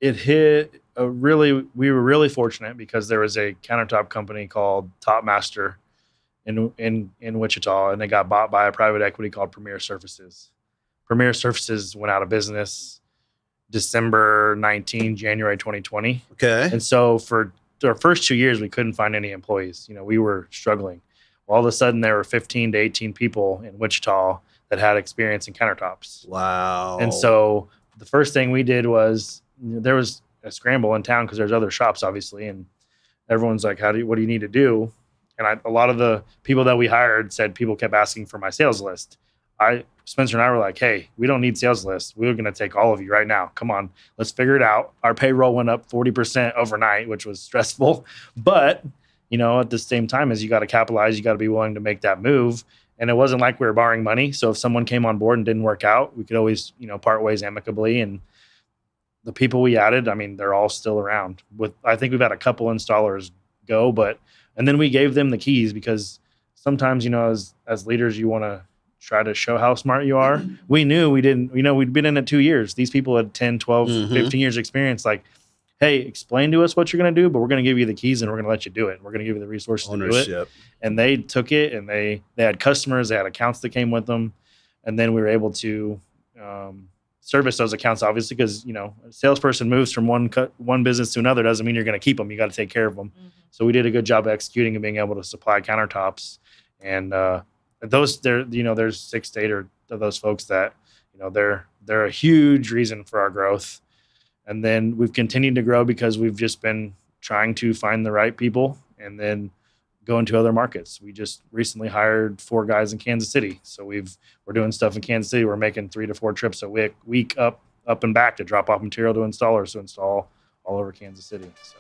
it hit we were really fortunate because there was a countertop company called Top Master in Wichita, and they got bought by a private equity called Premier Surfaces. Premier Surfaces went out of business December 19, January 2020. Okay. And so for our first 2 years, we couldn't find any employees. We were struggling. Well, all of a sudden, there were 15 to 18 people in Wichita that had experience in countertops. Wow. And so the first thing we did was there was a scramble in town because there's other shops, obviously, and everyone's like, what do you need to do? And a lot of the people that we hired said people kept asking for my sales list. Spencer and I were like, hey, we don't need sales lists. We're going to take all of you right now. Come on, let's figure it out. Our payroll went up 40% overnight, which was stressful. But, at the same time as you got to capitalize, you got to be willing to make that move. And it wasn't like we were borrowing money. So if someone came on board and didn't work out, we could always, part ways amicably. And the people we added, I mean, they're all still around. I think we've had a couple installers go, and then we gave them the keys because sometimes, as leaders, you want to try to show how smart you are. We knew we didn't, we'd been in it 2 years. These people had 10, 12, 15 years experience. Like, hey, explain to us what you're going to do, but we're going to give you the keys and we're going to let you do it. We're going to give you the resources to do it. And they took it, and they had customers, they had accounts that came with them. And then we were able to service those accounts, obviously, because, a salesperson moves from one business to another doesn't mean you're going to keep them. You got to take care of them. Mm-hmm. So we did a good job of executing and being able to supply countertops. And there's 6 to 8 of those folks that, they're a huge reason for our growth. And then we've continued to grow because we've just been trying to find the right people and then go into other markets. We just recently hired 4 guys in Kansas City. So we're doing stuff in Kansas City. We're making 3 to 4 trips a week up and back to drop off material to installers to install all over Kansas City. So